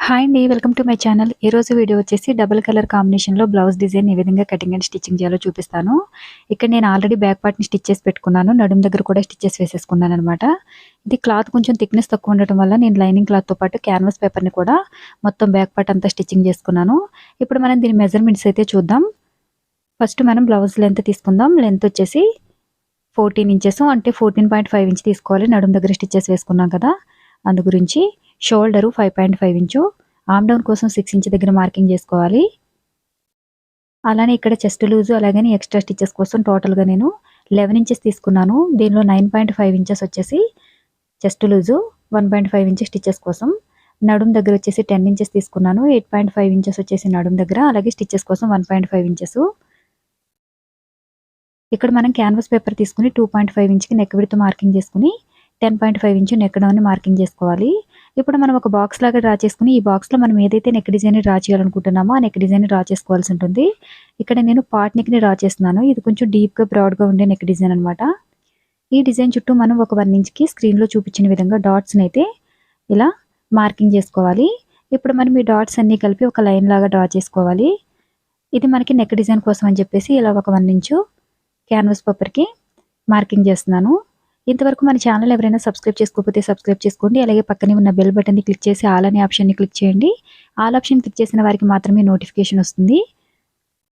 Hi అండి. Welcome to my channel. ఈరోజు video వచ్చేసి డబుల్ కలర్ కాంబినేషన్‌లో బ్లౌజ్ డిజైన్ ఏ విధంగా కటింగ్ అండ్ స్టిచ్చింగ్ చేయాలో చూపిస్తాను. ఇక్కడ నేను ఆల్రెడీ బ్యాక్ పార్ట్‌ని స్టిచ్ చేసి పెట్టుకున్నాను. నడుము దగ్గర కూడా స్టిచెస్ వేసేసుకున్నాననమాట. ఇది క్లాత్ కొంచెం థిక్‌నెస్ తక్కువ ఉండటం వల్ల నేను లైనింగ్ క్లాత్‌తో పాటు క్యాన్వాస్ పేపర్‌ని కూడా మొత్తం బ్యాక్ పార్ట్ అంతా స్టిచ్చింగ్ చేసుకున్నాను. ఇప్పుడు మనం దీని మెజర్‌మెంట్స్ అయితే చూద్దాం. ఫస్ట్ మనం బ్లౌజ్ లెంత్ తీసుకుందాం. లెంత్ వచ్చేసి 14 ఇంచెస్ అంటే 14.5 ఇంచ్ తీసుకోవాలి. నడుము దగ్గర స్టిచెస్ వేసుకున్నాం కదా! అందు గురించి షోల్డరు 5.5 ఇంచు, ఆర్మ్ డౌన్ కోసం 6 ఇంచ్ దగ్గర మార్కింగ్ చేసుకోవాలి. అలానే ఇక్కడ చెస్ట్ లూజు అలాగని ఎక్స్ట్రా స్టిచెస్ కోసం టోటల్‌గా నేను 11 ఇంచెస్ తీసుకున్నాను. దీనిలో 9.5 ఇంచెస్ వచ్చేసి చెస్ట్ లూజు, 1.5 ఇంచెస్ స్టిచెస్ కోసం. నడుము దగ్గర వచ్చేసి 10 ఇంచెస్ తీసుకున్నాను. 8.5 ఇంచెస్ వచ్చేసి నడుము దగ్గర, అలాగే స్టిచెస్ కోసం 1.5 ఇంచెస్. ఇక్కడ మనం క్యాన్వాస్ పేపర్ తీసుకుని 2.5 ఇంచ్‌కి నెక్ విడ్త్ మార్కింగ్ చేసుకుని 10.5 ఇంచ్ నెక్ డౌన్‌ని మార్కింగ్ చేసుకోవాలి. ఇప్పుడు మనం ఒక బాక్స్ లాగా డ్రా చేసుకుని ఈ బాక్స్‌లో మనం ఏదైతే నెక్ డిజైన్‌ని డ్రా చేయాలనుకుంటున్నామో ఆ నెక్ డిజైన్‌ని డ్రా చేసుకోవాల్సి ఉంటుంది. ఇక్కడ నేను పాట్ నెక్‌ని డ్రా చేస్తున్నాను. ఇది కొంచెం డీప్‌గా బ్రాడ్‌గా ఉండే నెక్ డిజైన్ అనమాట. ఈ డిజైన్ చుట్టూ మనం ఒక 1 ఇంచ్‌కి స్క్రీన్‌లో చూపించిన విధంగా డాట్స్‌ని అయితే ఇలా మార్కింగ్ చేసుకోవాలి. ఇప్పుడు మనం ఈ డాట్స్ అన్నీ కలిపి ఒక లైన్ లాగా డ్రా చేసుకోవాలి. ఇది మనకి నెక్ డిజైన్ కోసం అని చెప్పేసి ఇలా ఒక 1 ఇంచు క్యాన్వాస్ పేపర్‌కి మార్కింగ్ చేస్తున్నాను. ఇంతవరకు మన ఛానల్ ఎవరైనా సబ్స్క్రైబ్ చేసుకోకపోతే సబ్స్క్రైబ్ చేసుకోండి. అలాగే పక్కనే ఉన్న బెల్ బటన్‌ని క్లిక్ చేసి ఆల్ అనే ఆప్షన్‌ని క్లిక్ చేయండి. ఆల్ ఆప్షన్ క్లిక్ చేసిన వారికి మాత్రమే నోటిఫికేషన్ వస్తుంది.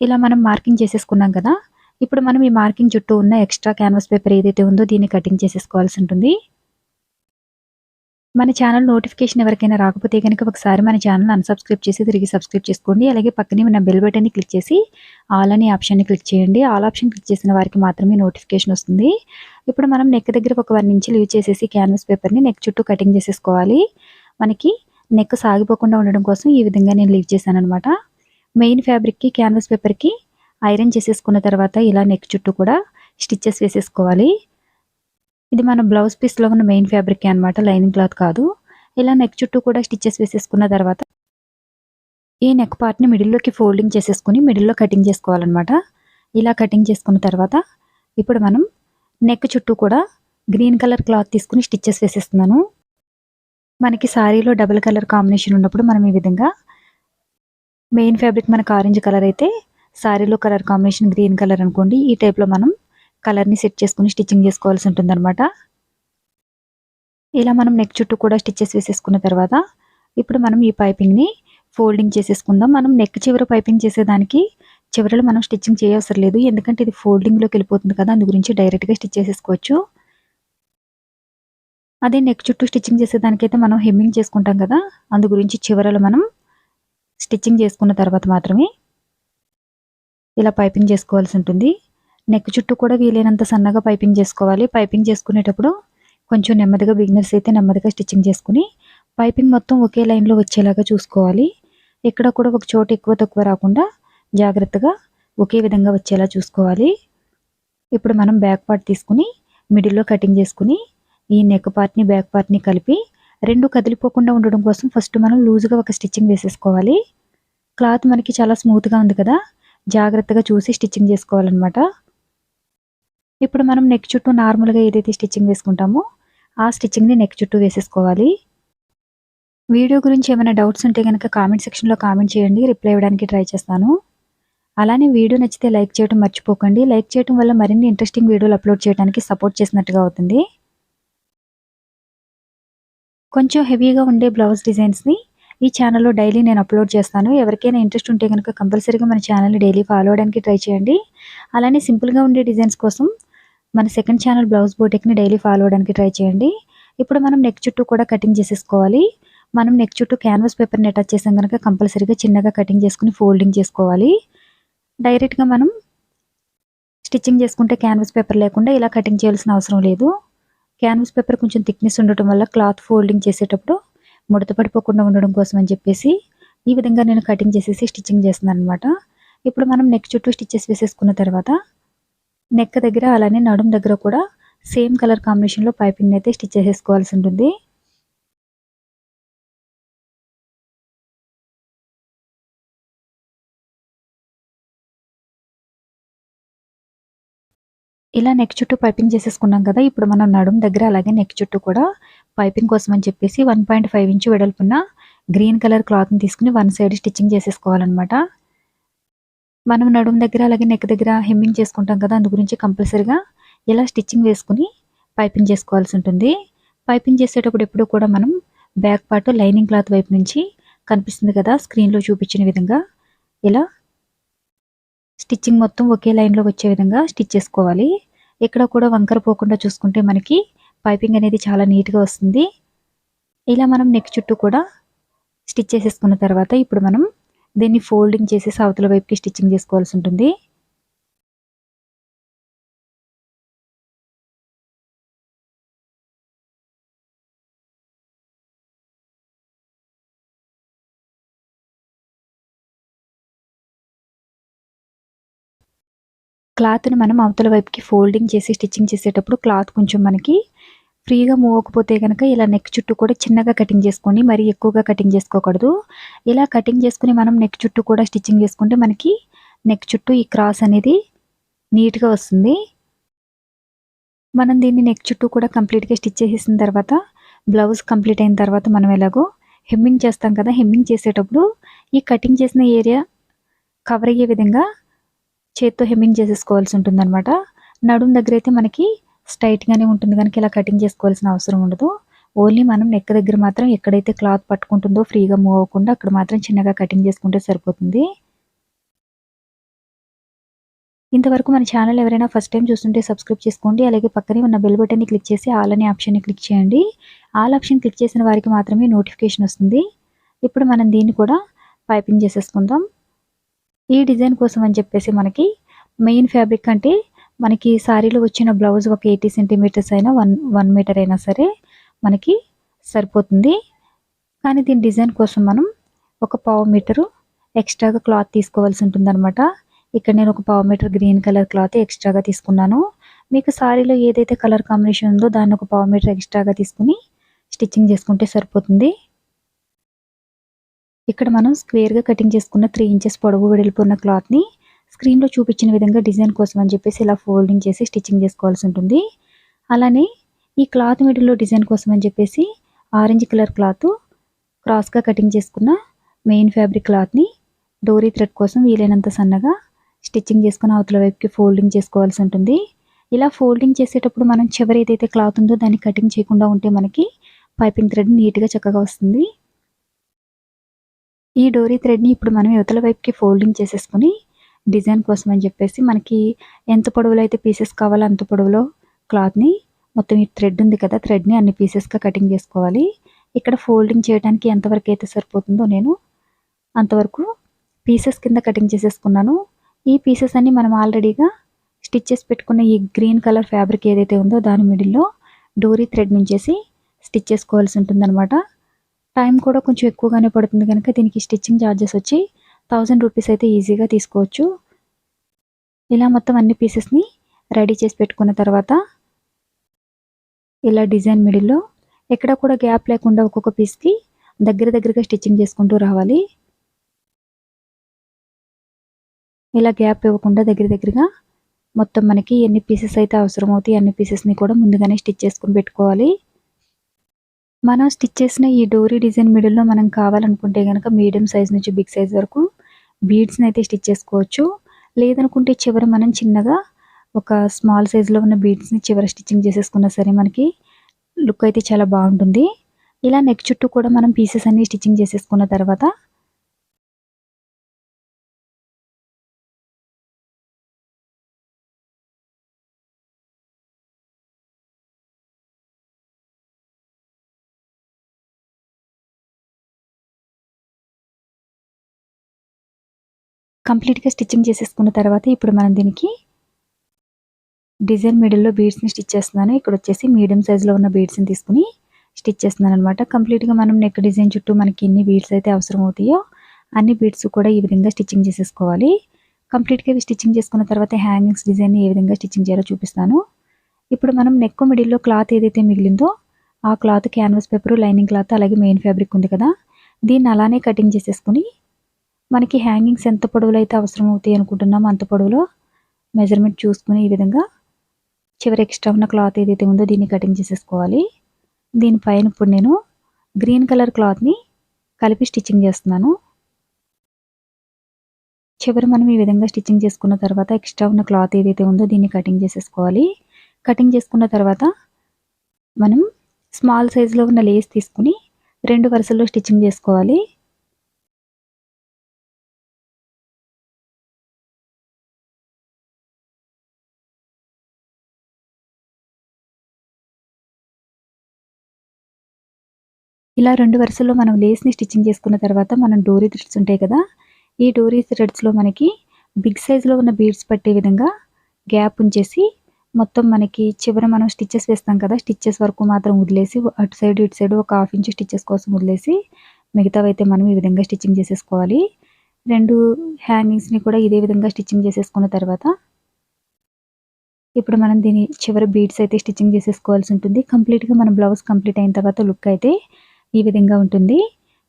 ఇలా మనం మార్కింగ్ చేసేసుకున్నాం కదా! ఇప్పుడు మనం ఈ మార్కింగ్ చుట్టూ ఉన్న ఎక్స్ట్రా క్యాన్వాస్ పేపర్ ఏదైతే ఉందో దీన్ని కటింగ్ చేసేసుకోవాల్సి ఉంటుంది. మన ఛానల్ నోటిఫికేషన్ ఎవరికైనా రాకపోతే గనుక ఒకసారి మన ఛానల్ అన్‌సబ్స్క్రైబ్ చేసి తిరిగి సబ్స్క్రైబ్ చేసుకోండి. అలాగే పక్కనే ఉన్న బెల్ బటన్‌ని క్లిక్ చేసి ఆల్ అనే ఆప్షన్‌ని క్లిక్ చేయండి. ఆల్ ఆప్షన్ క్లిక్ చేసిన వారికి మాత్రమే నోటిఫికేషన్ వస్తుంది. ఇప్పుడు మనం నెక్ దగ్గర ఒక 1 ఇంచ్ లీవ్ చేసేసి క్యాన్వాస్ పేపర్‌ని నెక్ చుట్టూ కటింగ్ చేసేసుకోవాలి. మనకి నెక్ సాగిపోకుండా ఉండడం కోసం ఈ విధంగా నేను లీవ్ చేశాననమాట. మెయిన్ ఫ్యాబ్రిక్‌కి క్యాన్వాస్ పేపర్‌కి ఐరన్ చేసేసుకున్న తర్వాత ఇలా నెక్ చుట్టూ కూడా స్టిచెస్ వేసేసుకోవాలి. ఇది మన బ్లౌజ్ పీస్‌లో ఉన్న మెయిన్ ఫ్యాబ్రికే అనమాట. లైనింగ్ క్లాత్ కాదు. ఇలా నెక్ చుట్టూ కూడా స్టిచెస్ వేసేసుకున్న తర్వాత ఈ నెక్ పార్ట్‌ని మిడిల్‌లోకి ఫోల్డింగ్ చేసేసుకొని మిడిల్‌లో కటింగ్ చేసుకోవాలనమాట. ఇలా కటింగ్ చేసుకున్న తర్వాత ఇప్పుడు మనం నెక్ చుట్టూ కూడా గ్రీన్ కలర్ క్లాత్ తీసుకొని స్టిచెస్ వేసేస్తున్నాను. మనకి సారీలో డబుల్ కలర్ కాంబినేషన్ ఉన్నప్పుడు మనం ఈ విధంగా మెయిన్ ఫ్యాబ్రిక్ మనకు ఆరెంజ్ కలర్ అయితే సారీలో కలర్ కాంబినేషన్ గ్రీన్ కలర్ అనుకోండి. ఈ టైప్‌లో మనం కలర్‌ని సెట్ చేసుకొని స్టిచ్చింగ్ చేసుకోవాల్సి ఉంటుందన్నమాట. ఇలా మనం నెక్ చుట్టూ కూడా స్టిచెస్ వేసేసుకున్న తర్వాత ఇప్పుడు మనం ఈ పైపింగ్‌ని ఫోల్డింగ్ చేసేసుకుందాం. మనం నెక్ చివర పైపింగ్ చేసేదానికి చివరలో మనం స్టిచ్చింగ్ చేయవసరం లేదు. ఎందుకంటే ఇది ఫోల్డింగ్‌లోకి వెళ్ళిపోతుంది కదా! అందు గురించి డైరెక్ట్‌గా స్టిచ్ చేసేసుకోవచ్చు. అదే నెక్ చుట్టూ స్టిచ్చింగ్ చేసేదానికైతే మనం హెమ్మింగ్ చేసుకుంటాం కదా! అందు గురించి చివరలో మనం స్టిచ్చింగ్ చేసుకున్న తర్వాత మాత్రమే ఇలా పైపింగ్ చేసుకోవాల్సి ఉంటుంది. నెక్ చుట్టూ కూడా వీలైనంత సన్నగా పైపింగ్ చేసుకోవాలి. పైపింగ్ చేసుకునేటప్పుడు కొంచెం నెమ్మదిగా బిగినర్స్ అయితే నెమ్మదిగా స్టిచ్చింగ్ చేసుకుని పైపింగ్ మొత్తం ఒకే లైన్‌లో వచ్చేలాగా చూసుకోవాలి. ఎక్కడ కూడా ఒక చోట ఎక్కువ తక్కువ రాకుండా జాగ్రత్తగా ఒకే విధంగా వచ్చేలా చూసుకోవాలి. ఇప్పుడు మనం బ్యాక్ పార్ట్ తీసుకుని మిడిల్‌లో కటింగ్ చేసుకుని ఈ నెక్ పార్ట్‌ని బ్యాక్ పార్ట్‌ని కలిపి 2 కదిలిపోకుండా ఉండడం కోసం ఫస్ట్ మనం లూజ్‌గా ఒక స్టిచ్చింగ్ వేసేసుకోవాలి. క్లాత్ మనకి చాలా స్మూత్‌గా ఉంది కదా! జాగ్రత్తగా చూసి స్టిచ్చింగ్ చేసుకోవాలన్నమాట. ఇప్పుడు మనం నెక్ చుట్టూ నార్మల్‌గా ఏదైతే స్టిచ్చింగ్ వేసుకుంటామో ఆ స్టిచ్చింగ్‌ని నెక్ చుట్టూ వేసేసుకోవాలి. వీడియో గురించి ఏమైనా డౌట్స్ ఉంటే గనక కామెంట్ సెక్షన్‌లో కామెంట్ చేయండి. రిప్లై ఇవ్వడానికి ట్రై చేస్తాను. అలానే వీడియో నచ్చితే లైక్ చేయడం మర్చిపోకండి. లైక్ చేయడం వల్ల మరిన్ని ఇంట్రెస్టింగ్ వీడియోలు అప్లోడ్ చేయడానికి సపోర్ట్ చేసినట్టుగా అవుతుంది. కొంచెం హెవీగా ఉండే బ్లౌజ్ డిజైన్స్‌ని ఈ ఛానల్‌లో డైలీ నేను అప్లోడ్ చేస్తాను. ఎవరికైనా ఇంట్రెస్ట్ ఉంటే గనక కంపల్సరీగా మన ఛానల్‌ని డైలీ ఫాలో అవ్వడానికి ట్రై చేయండి. అలానే సింపుల్‌గా ఉండే డిజైన్స్ కోసం మన సెకండ్ ఛానల్ బ్లౌజ్ బోటిక్‌ని డైలీ ఫాలో అవ్వడానికి ట్రై చేయండి. ఇప్పుడు మనం నెక్ చుట్టూ కూడా కటింగ్ చేసేసుకోవాలి. మనం నెక్ చుట్టూ క్యాన్వాస్ పేపర్‌ని అటాచ్ చేసాం గనక కంపల్సరీగా చిన్నగా కటింగ్ చేసుకొని ఫోల్డింగ్ చేసుకోవాలి. డైరెక్ట్‌గా మనం స్టిచ్చింగ్ చేసుకుంటే క్యాన్వాస్ పేపర్ లేకుండా ఇలా కటింగ్ చేయాల్సిన అవసరం లేదు. క్యాన్వాస్ పేపర్ కొంచెం థిక్‌నెస్ ఉండటం వల్ల క్లాత్ ఫోల్డింగ్ చేసేటప్పుడు ముడత పడిపోకుండా ఉండడం కోసం అని చెప్పేసి ఈ విధంగా నేను కటింగ్ చేసేసి స్టిచ్చింగ్ చేస్తున్నానన్నమాట. ఇప్పుడు మనం నెక్ చుట్టూ స్టిచెస్ వేసేసుకున్న తర్వాత నెక్ దగ్గర అలానే నడుము దగ్గర కూడా సేమ్ కలర్ కాంబినేషన్‌లో పైపింగ్‌ని అయితే స్టిచ్ చేసేసుకోవాల్సి ఉంటుంది. ఇలా నెక్ చుట్టూ పైపింగ్ చేసేసుకున్నాం కదా! ఇప్పుడు మనం నడుము దగ్గర అలాగే నెక్ చుట్టూ కూడా పైపింగ్ కోసం అని చెప్పేసి 1.5 ఇంచ్ వెడల్పున గ్రీన్ కలర్ క్లాత్ని తీసుకుని వన్ సైడ్ స్టిచ్చింగ్ చేసేసుకోవాలన్నమాట. మనం నడుము దగ్గర అలాగే నెక్ దగ్గర హెమ్మింగ్ చేసుకుంటాం కదా, అందు గురించి కంపల్సరీగా ఇలా స్టిచ్చింగ్ వేసుకుని పైపింగ్ చేసుకోవాల్సి ఉంటుంది. పైపింగ్ చేసేటప్పుడు ఎప్పుడు కూడా మనం బ్యాక్ పార్ట్ లైనింగ్ క్లాత్ వైపు నుంచి కనిపిస్తుంది కదా, స్క్రీన్లో చూపించిన విధంగా ఇలా స్టిచ్చింగ్ మొత్తం ఒకే లైన్లో వచ్చే విధంగా స్టిచ్ చేసుకోవాలి. ఇక్కడ కూడా వంకర పోకుండా చూసుకుంటే మనకి పైపింగ్ అనేది చాలా నీట్గా వస్తుంది. ఇలా మనం నెక్ చుట్టూ కూడా స్టిచ్ చేసేసుకున్న తర్వాత ఇప్పుడు మనం దీన్ని ఫోల్డింగ్ చేసేసి అవతల వైపుకి స్టిచ్చింగ్ చేసుకోవాల్సి ఉంటుంది. క్లాత్ని మనం అవతల వైపుకి ఫోల్డింగ్ చేసి స్టిచ్చింగ్ చేసేటప్పుడు క్లాత్ కొంచెం మనకి ఫ్రీగా మూవ్ అవ్వకపోతే కనుక ఇలా నెక్ చుట్టూ కూడా చిన్నగా కటింగ్ చేసుకోండి, మరీ ఎక్కువగా కటింగ్ చేసుకోకూడదు. ఇలా కటింగ్ చేసుకుని మనం నెక్ చుట్టూ కూడా స్టిచ్చింగ్ చేసుకుంటే మనకి నెక్ చుట్టూ ఈ క్రాస్ అనేది నీట్గా వస్తుంది. మనం దీన్ని నెక్ చుట్టూ కూడా కంప్లీట్గా స్టిచ్ చేసేసిన తర్వాత బ్లౌజ్ కంప్లీట్ అయిన తర్వాత మనం ఎలాగో హెమ్మింగ్ చేస్తాం కదా, హెమ్మింగ్ చేసేటప్పుడు ఈ కటింగ్ చేసిన ఏరియా కవర్ అయ్యే విధంగా చేత్తో హెమ్మింగ్ చేసేసుకోవాల్సి ఉంటుందన్నమాట. నడుము దగ్గర అయితే మనకి స్ట్రైట్గానే ఉంటుంది కనుక ఇలా కటింగ్ చేసుకోవాల్సిన అవసరం ఉండదు. ఓన్లీ మనం నెక్ దగ్గర మాత్రం ఎక్కడైతే క్లాత్ పట్టుకుంటుందో ఫ్రీగా మూవ్ అవ్వకుండా అక్కడ మాత్రం చిన్నగా కటింగ్ చేసుకుంటే సరిపోతుంది. ఇంతవరకు మన ఛానల్ ఎవరైనా ఫస్ట్ టైం చూస్తుంటే సబ్స్క్రైబ్ చేసుకోండి. అలాగే పక్కనే ఉన్న బెల్ బటన్ని క్లిక్ చేసి ఆల్ అనే ఆప్షన్ని క్లిక్ చేయండి. ఆల్ ఆప్షన్ క్లిక్ చేసిన వారికి మాత్రమే నోటిఫికేషన్ వస్తుంది. ఇప్పుడు మనం దీన్ని కూడా పైపింగ్ చేసేసుకుందాం. ఈ డిజైన్ కోసం అని చెప్పేసి మనకి మెయిన్ ఫ్యాబ్రిక్ అంటే మనకి శారీలో వచ్చిన బ్లౌజ్ ఒక 80 సెంటీమీటర్స్ అయినా 1 మీటర్ అయినా సరే మనకి సరిపోతుంది. కానీ దీని డిజైన్ కోసం మనం ఒక 1/2 మీటరు ఎక్స్ట్రాగా క్లాత్ తీసుకోవాల్సి ఉంటుందన్నమాట. ఇక్కడ నేను ఒక 1/2 మీటర్ గ్రీన్ కలర్ క్లాత్ ఎక్స్ట్రాగా తీసుకున్నాను. మీకు శారీలో ఏదైతే కలర్ కాంబినేషన్ ఉందో దాన్ని ఒక 1/2 మీటర్ ఎక్స్ట్రాగా తీసుకుని స్టిచ్చింగ్ చేసుకుంటే సరిపోతుంది. ఇక్కడ మనం స్క్వేర్గా కటింగ్ చేసుకున్న 3 ఇంచెస్ పొడవు వెడల్పున్న క్లాత్ని స్క్రీన్లో చూపించిన విధంగా డిజైన్ కోసం అని చెప్పేసి ఇలా ఫోల్డింగ్ చేసి స్టిచ్చింగ్ చేసుకోవాల్సి ఉంటుంది. అలానే ఈ క్లాత్ మిడిల్లో డిజైన్ కోసం అని చెప్పేసి ఆరెంజ్ కలర్ క్లాత్ క్రాస్గా కటింగ్ చేసుకున్న మెయిన్ ఫ్యాబ్రిక్ క్లాత్ని డోరీ థ్రెడ్ కోసం వీలైనంత సన్నగా స్టిచ్చింగ్ చేసుకుని అవతల వైపుకి ఫోల్డింగ్ చేసుకోవాల్సి ఉంటుంది. ఇలా ఫోల్డింగ్ చేసేటప్పుడు మనం చివరి ఏదైతే క్లాత్ ఉందో దాన్ని కటింగ్ చేయకుండా ఉంటే మనకి పైపింగ్ థ్రెడ్ నీట్గా చక్కగా వస్తుంది. ఈ డోరీ థ్రెడ్ని ఇప్పుడు మనం యువతల వైపుకి ఫోల్డింగ్ చేసేసుకుని డిజైన్ కోసం అని చెప్పేసి మనకి ఎంత పొడవులో అయితే పీసెస్ కావాలో అంత పొడవులో క్లాత్ని మొత్తం ఈ థ్రెడ్ ఉంది కదా, థ్రెడ్ని అన్ని పీసెస్గా కటింగ్ చేసుకోవాలి. ఇక్కడ ఫోల్డింగ్ చేయడానికి ఎంతవరకు అయితే సరిపోతుందో నేను అంతవరకు పీసెస్ కింద కటింగ్ చేసేసుకున్నాను. ఈ పీసెస్ అన్ని మనం ఆల్రెడీగా స్టిచ్ చేసి పెట్టుకున్న ఈ గ్రీన్ కలర్ ఫ్యాబ్రిక్ ఏదైతే ఉందో దాని మిడిల్లో డోరీ థ్రెడ్ నుంచేసి స్టిచ్ చేసుకోవాల్సి ఉంటుందన్నమాట. టైం కూడా కొంచెం ఎక్కువగానే పడుతుంది కనుక దీనికి స్టిచ్చింగ్ ఛార్జెస్ వచ్చి 1000 రూపీస్ అయితే ఈజీగా తీసుకోవచ్చు. ఇలా మొత్తం అన్ని పీసెస్ని రెడీ చేసి పెట్టుకున్న తర్వాత ఇలా డిజైన్ మిడిల్లో ఎక్కడ కూడా గ్యాప్ లేకుండా ఒక్కొక్క పీస్కి దగ్గరగా స్టిచ్చింగ్ చేసుకుంటూ రావాలి. ఇలా గ్యాప్ ఇవ్వకుండా దగ్గరగా మొత్తం మనకి ఎన్ని పీసెస్ అయితే అవసరమవుతాయి అన్ని పీసెస్ని కూడా ముందుగానే స్టిచ్ చేసుకుని పెట్టుకోవాలి. మనం స్టిచ్ చేసిన ఈ డోరీ డిజైన్ మిడిల్లో మనం కావాలనుకుంటే కనుక మీడియం సైజ్ నుంచి బిగ్ సైజ్ వరకు బీడ్స్ని అయితే స్టిచ్ చేసుకోవచ్చు. లేదనుకుంటే చివర మనం చిన్నగా ఒక స్మాల్ సైజులో ఉన్న బీడ్స్ని చివర స్టిచ్చింగ్ చేసేసుకున్నా సరే మనకి లుక్ అయితే చాలా బాగుంటుంది. ఇలా నెక్ చుట్టూ కూడా మనం పీసెస్ అన్ని స్టిచ్చింగ్ చేసేసుకున్న తర్వాత కంప్లీట్గా స్టిచ్చింగ్ చేసేసుకున్న తర్వాత ఇప్పుడు మనం దీనికి డిజైన్ మిడిల్లో బీడ్స్ని స్టిచ్ చేస్తున్నాను. ఇక్కడ వచ్చేసి మీడియం సైజులో ఉన్న బీడ్స్ని తీసుకుని స్టిచ్ చేస్తున్నాను అనమాట. కంప్లీట్గా మనం నెక్ డిజైన్ చుట్టూ మనకి ఎన్ని బీడ్స్ అయితే అవసరం అవుతాయో అన్ని బీడ్స్ కూడా ఈ విధంగా స్టిచ్చింగ్ చేసేసుకోవాలి. కంప్లీట్గా ఇవి స్టిచ్చింగ్ చేసుకున్న తర్వాత హ్యాంగింగ్స్ డిజైన్ని ఏ విధంగా స్టిచ్చింగ్ చేయాలో చూపిస్తాను. ఇప్పుడు మనం నెక్ మిడిల్లో క్లాత్ ఏదైతే మిగిలిందో ఆ cloth canvas paper, lining cloth అలాగే మెయిన్ ఫ్యాబ్రిక్ ఉంది కదా, దీన్ని అలానే కటింగ్ చేసేసుకుని మనకి హ్యాంగింగ్స్ ఎంత పొడవులో అయితే అవసరం అవుతాయి అనుకుంటున్నామో అంత పొడవులో మెజర్మెంట్ చూసుకుని ఈ విధంగా చివరి ఎక్స్ట్రా ఉన్న క్లాత్ ఏదైతే ఉందో దీన్ని కటింగ్ చేసేసుకోవాలి. దీనిపైన ఇప్పుడు నేను గ్రీన్ కలర్ క్లాత్ని కలిపి స్టిచ్చింగ్ చేస్తున్నాను. చివర మనం ఈ విధంగా స్టిచ్చింగ్ చేసుకున్న తర్వాత ఎక్స్ట్రా ఉన్న క్లాత్ ఏదైతే ఉందో దీన్ని కటింగ్ చేసేసుకోవాలి. కటింగ్ చేసుకున్న తర్వాత మనం స్మాల్ సైజులో ఉన్న లేస్ తీసుకుని 2 వరుసల్లో స్టిచ్చింగ్ చేసుకోవాలి. ఇలా 2 వరుసల్లో మనం లేస్‌ని స్టిచ్చింగ్ చేసుకున్న తర్వాత మనం డోరీ థ్రెడ్స్ ఉంటాయి కదా! ఈ డోరీ థ్రెడ్స్‌లో మనకి బిగ్ సైజులో ఉన్న బీడ్స్ పట్టే విధంగా గ్యాప్ ఉంచేసి మొత్తం మనకి చివర మనం స్టిచెస్ వేస్తాం కదా! స్టిచెస్ వరకు మాత్రం వదిలేసి అటు సైడ్, ఇటు సైడ్ ఒక హాఫ్ ఇంచ్ స్టిచెస్ కోసం వదిలేసి మిగతావైతే మనం ఈ విధంగా స్టిచ్చింగ్ చేసేసుకోవాలి. 2 హ్యాంగింగ్స్‌ని కూడా ఇదే విధంగా స్టిచ్చింగ్ చేసేసుకున్న తర్వాత ఇప్పుడు మనం దీని చివర బీడ్స్ అయితే స్టిచ్చింగ్ చేసేసుకోవాల్సి ఉంటుంది. కంప్లీట్‌గా మన బ్లౌజ్ కంప్లీట్ అయిన తర్వాత లుక్ అయితే ఈ విధంగా ఉంటుంది.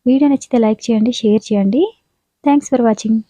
వీడియో నచ్చితే లైక్ చేయండి, షేర్ చేయండి. Thanks for watching.